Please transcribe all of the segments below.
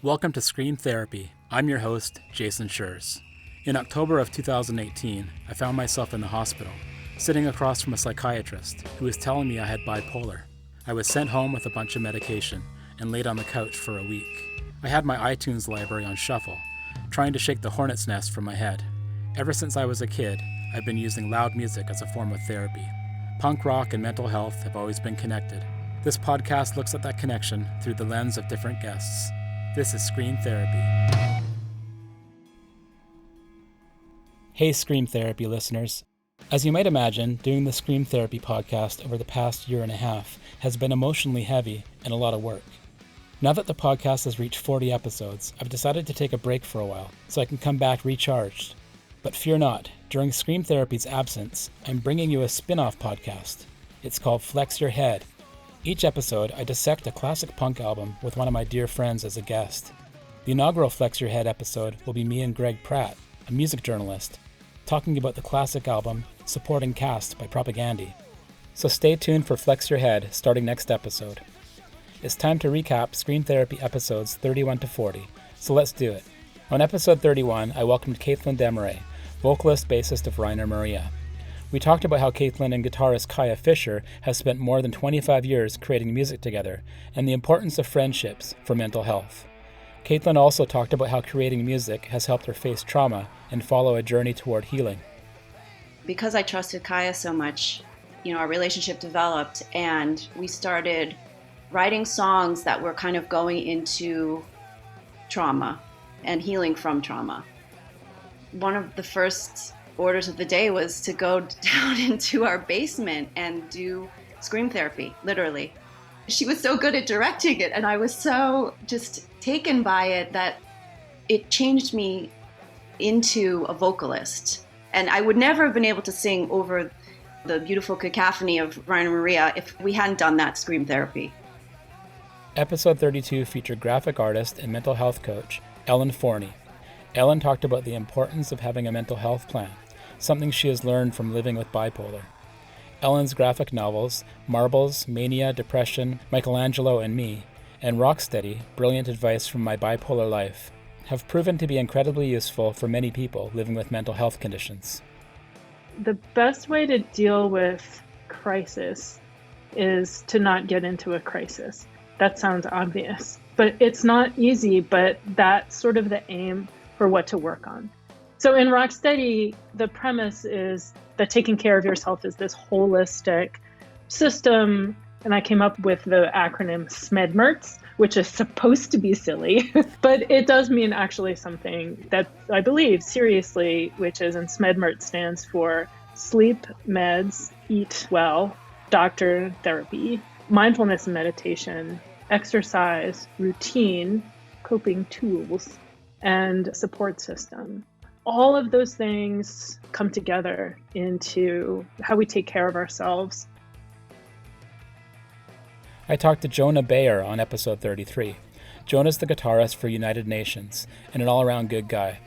Welcome to Scream Therapy. I'm your host, Jason Schreurs. In October of 2018, I found myself in the hospital, sitting across from a psychiatrist who was telling me I had bipolar. I was sent home with a bunch of medication and laid on the couch for a week. I had my iTunes library on shuffle, trying to shake the hornet's nest from my head. Ever since I was a kid, I've been using loud music as a form of therapy. Punk rock and mental health have always been connected. This podcast looks at that connection through the lens of different guests. This is Scream Therapy. Hey Scream Therapy listeners. As you might imagine, doing the Scream Therapy podcast over the past year and a half has been emotionally heavy and a lot of work. Now that the podcast has reached 40 episodes, I've decided to take a break for a while so I can come back recharged. But fear not, during Scream Therapy's absence, I'm bringing you a spin-off podcast. It's called Flex Your Head. Each episode, I dissect a classic punk album with one of my dear friends as a guest. The inaugural Flex Your Head episode will be me and Greg Pratt, a music journalist, talking about the classic album, Supporting Caste by Propagandhi. So stay tuned for Flex Your Head starting next episode. It's time to recap Scream Therapy episodes 31 to 40, so let's do it. On episode 31, I welcomed Caitlin Desmarais, vocalist bassist of Rainer Maria. We talked about how Caitlin and guitarist Kaya Fisher have spent more than 25 years creating music together and the importance of friendships for mental health. Caitlin also talked about how creating music has helped her face trauma and follow a journey toward healing. Because I trusted Kaya so much, our relationship developed and we started writing songs that were kind of going into trauma and healing from trauma. One of the first orders of the day was to go down into our basement and do Scream Therapy, literally. She was so good at directing it, and I was so just taken by it that it changed me into a vocalist. And I would never have been able to sing over the beautiful cacophony of Rainer Maria if we hadn't done that Scream Therapy. Episode 32 featured graphic artist and mental health coach Ellen Forney. Ellen talked about the importance of having a mental health plan, something she has learned from living with bipolar. Ellen's graphic novels, Marbles, Mania, Depression, Michelangelo and Me, and Rocksteady, Brilliant Advice from My Bipolar Life, have proven to be incredibly useful for many people living with mental health conditions. The best way to deal with crisis is to not get into a crisis. That sounds obvious, but it's not easy, but that's sort of the aim for what to work on. So in Rocksteady, the premise is that taking care of yourself is this holistic system. And I came up with the acronym SMEDMERTS, which is supposed to be silly, but it does mean actually something that I believe seriously, which is, and SMEDMERTS stands for Sleep, Meds, Eat Well, Doctor, Therapy, Mindfulness and Meditation, Exercise, Routine, Coping Tools, and Support System. All of those things come together into how we take care of ourselves. I talked to Jonah Bayer on episode 33. Jonah's the guitarist for United Nations and an all-around good guy.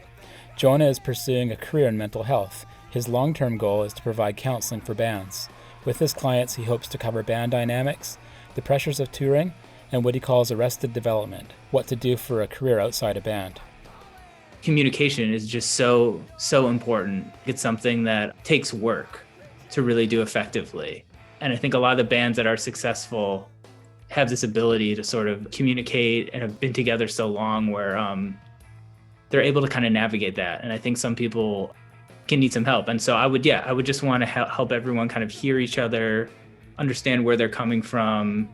Jonah is pursuing a career in mental health. His long-term goal is to provide counseling for bands. With his clients, he hopes to cover band dynamics, the pressures of touring, and what he calls arrested development, what to do for a career outside a band. Communication is just so important. It's something that takes work to really do effectively. And I think a lot of the bands that are successful have this ability to sort of communicate and have been together so long where they're able to kind of navigate that. And I think some people can need some help. And so I would just want to help everyone kind of hear each other, understand where they're coming from.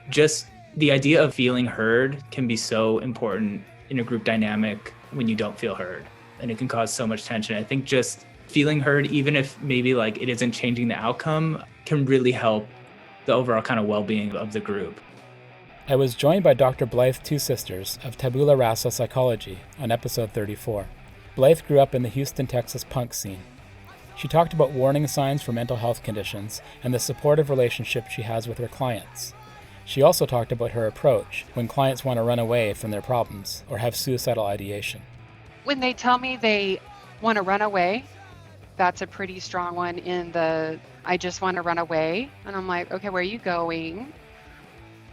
Just the idea of feeling heard can be so important in a group dynamic when you don't feel heard, and it can cause so much tension. I think just feeling heard, even if maybe like it isn't changing the outcome, can really help the overall kind of well-being of the group. I was joined by Dr. Blythe Two Sisters of Tabula Rasa Psychology on episode 34. Blythe grew up in the Houston, Texas punk scene. She talked about warning signs for mental health conditions and the supportive relationship she has with her clients. She also talked about her approach when clients want to run away from their problems or have suicidal ideation. When they tell me they want to run away, that's a pretty strong one in the, I just want to run away. And I'm like, okay, where are you going?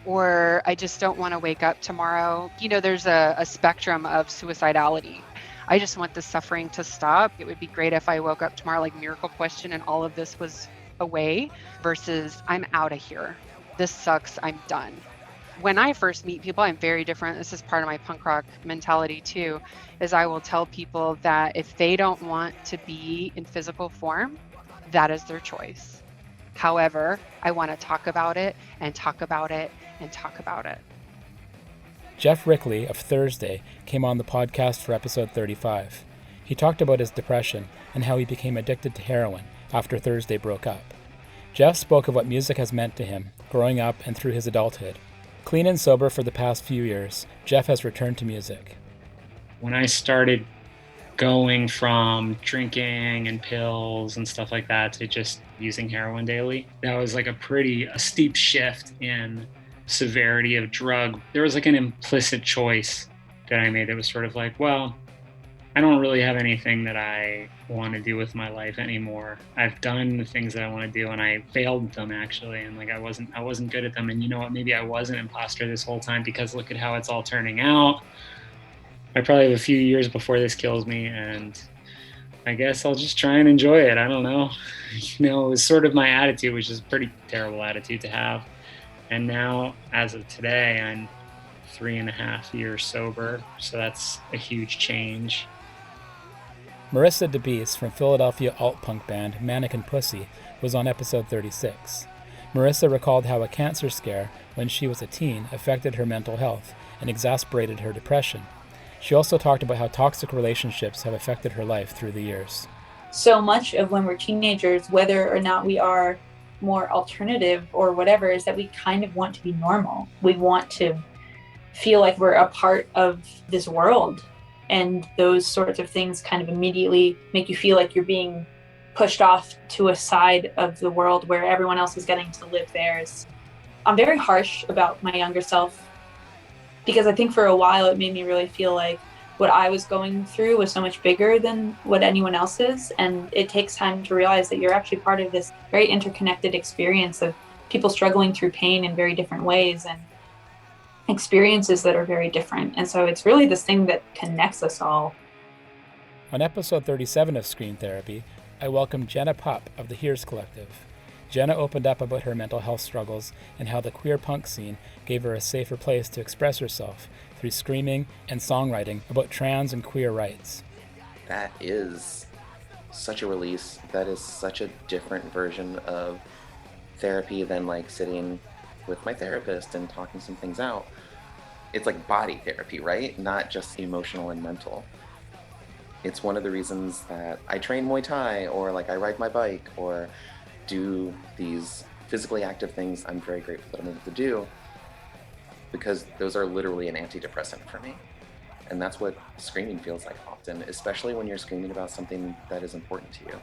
or I just don't want to wake up tomorrow. There's a spectrum of suicidality. I just want the suffering to stop. It would be great if I woke up tomorrow like Miracle Question and all of this was away, versus I'm out of here. This sucks. I'm done. When I first meet people, I'm very different. This is part of my punk rock mentality too, is I will tell people that if they don't want to be in physical form, that is their choice. However, I want to talk about it and talk about it and talk about it. Jeff Rickley of Thursday came on the podcast for episode 35. He talked about his depression and how he became addicted to heroin after Thursday broke up. Jeff spoke of what music has meant to him, growing up and through his adulthood. Clean and sober for the past few years, Jeff has returned to music. When I started going from drinking and pills and stuff like that to just using heroin daily, that was like a steep shift in severity of drug. There was like an implicit choice that I made that was sort of like, well, I don't really have anything that I want to do with my life anymore. I've done the things that I want to do, and I failed them actually, and like I wasn't good at them. And you know what? Maybe I was an imposter this whole time, because look at how it's all turning out. I probably have a few years before this kills me, and I guess I'll just try and enjoy it. I don't know. It was sort of my attitude, which is a pretty terrible attitude to have. And now, as of today, I'm 3.5 years sober, so that's a huge change. Marissa DeBeese from Philadelphia alt-punk band Mannequin Pussy was on episode 36. Marissa recalled how a cancer scare when she was a teen affected her mental health and exacerbated her depression. She also talked about how toxic relationships have affected her life through the years. So much of when we're teenagers, whether or not we are more alternative or whatever, is that we kind of want to be normal. We want to feel like we're a part of this world. And those sorts of things kind of immediately make you feel like you're being pushed off to a side of the world where everyone else is getting to live theirs. I'm very harsh about my younger self, because I think for a while it made me really feel like what I was going through was so much bigger than what anyone else is. And it takes time to realize that you're actually part of this very interconnected experience of people struggling through pain in very different ways and experiences that are very different. And so it's really this thing that connects us all. On episode 37 of Scream Therapy, I welcomed Jenna Pupp of the Hears Collective. Jenna opened up about her mental health struggles and how the queer punk scene gave her a safer place to express herself through screaming and songwriting about trans and queer rights. That is such a release. That is such a different version of therapy than like sitting with my therapist and talking some things out. It's like body therapy, right? Not just emotional and mental. It's one of the reasons that I train Muay Thai, or like I ride my bike, or do these physically active things I'm very grateful that I'm able to do, because those are literally an antidepressant for me. And that's what screaming feels like often, especially when you're screaming about something that is important to you.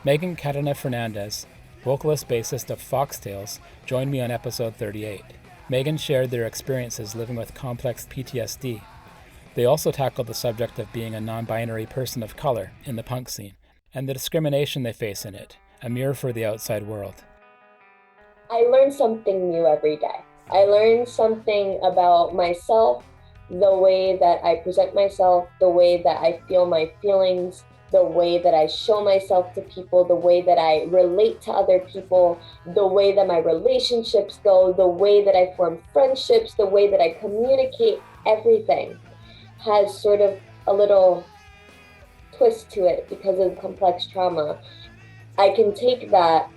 Megan Cadena Fernandez, vocalist-bassist of Foxtails, joined me on episode 38. Megan shared their experiences living with complex PTSD. They also tackled the subject of being a non-binary person of color in the punk scene, and the discrimination they face in it, a mirror for the outside world. I learn something new every day. I learn something about myself, the way that I present myself, the way that I feel my feelings, the way that I show myself to people, the way that I relate to other people, the way that my relationships go, the way that I form friendships, the way that I communicate. Everything has sort of a little twist to it because of complex trauma. I can take that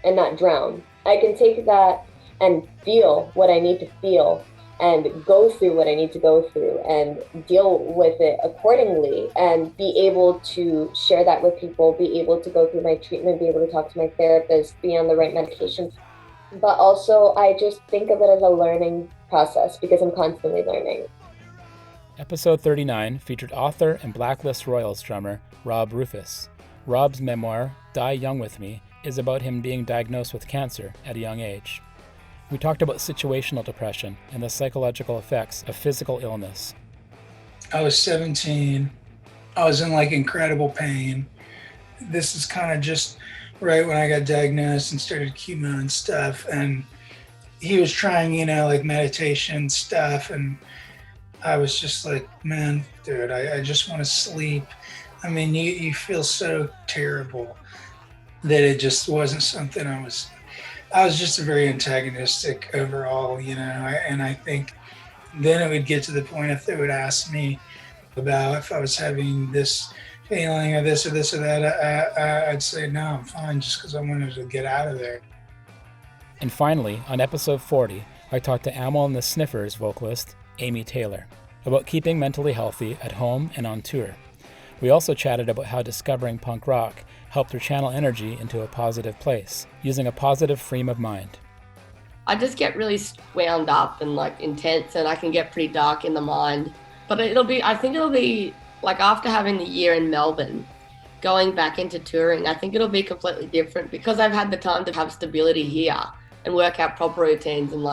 and not drown. I can take that and feel what I need to feel and go through what I need to go through and deal with it accordingly, and be able to share that with people, be able to go through my treatment, be able to talk to my therapist, be on the right medications. But also I just think of it as a learning process because I'm constantly learning. Episode 39 featured author and Blacklist Royals drummer Rob Rufus. Rob's memoir, Die Young With Me, is about him being diagnosed with cancer at a young age. We talked about situational depression and the psychological effects of physical illness. I was 17. I was in like incredible pain. This is kind of just right when I got diagnosed and started chemo and stuff. And he was trying, like meditation stuff, and I was just like, man, dude, I just want to sleep. I mean, you feel so terrible that it just wasn't something I was just very antagonistic overall, and I think then it would get to the point if they would ask me about if I was having this feeling or this or this or that, I'd say, no, I'm fine, just because I wanted to get out of there. And finally, on episode 40, I talked to Amyl and the Sniffers vocalist, Amy Taylor, about keeping mentally healthy at home and on tour. We also chatted about how discovering punk rock helped her channel energy into a positive place, using a positive frame of mind. I just get really wound up and intense, and I can get pretty dark in the mind. But I think it'll be after having the year in Melbourne, going back into touring, I think it'll be completely different because I've had the time to have stability here and work out proper routines and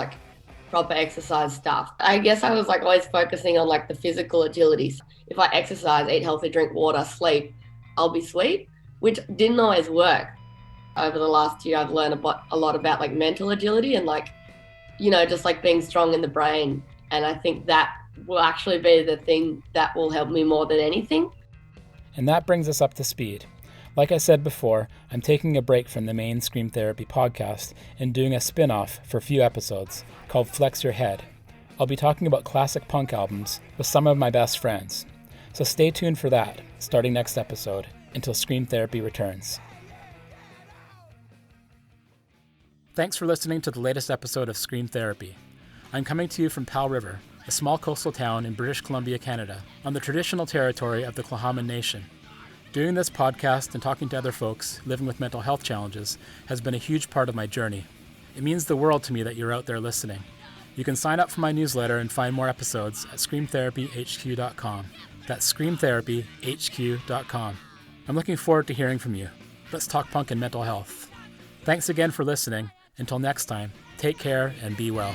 proper exercise stuff. I guess I was always focusing on the physical agility. If I exercise, eat healthy, drink water, sleep, I'll be sweet, which didn't always work. Over the last year, I've learned a lot about mental agility and just being strong in the brain. And I think that will actually be the thing that will help me more than anything. And that brings us up to speed. Like I said before, I'm taking a break from the main Scream Therapy podcast and doing a spin-off for a few episodes called Flex Your Head. I'll be talking about classic punk albums with some of my best friends. So stay tuned for that, starting next episode, until Scream Therapy returns. Thanks for listening to the latest episode of Scream Therapy. I'm coming to you from Pal River, a small coastal town in British Columbia, Canada, on the traditional territory of the Clahaman Nation. Doing this podcast and talking to other folks living with mental health challenges has been a huge part of my journey. It means the world to me that you're out there listening. You can sign up for my newsletter and find more episodes at screamtherapyhq.com. That's screamtherapyhq.com. I'm looking forward to hearing from you. Let's talk punk and mental health. Thanks again for listening. Until next time, take care and be well.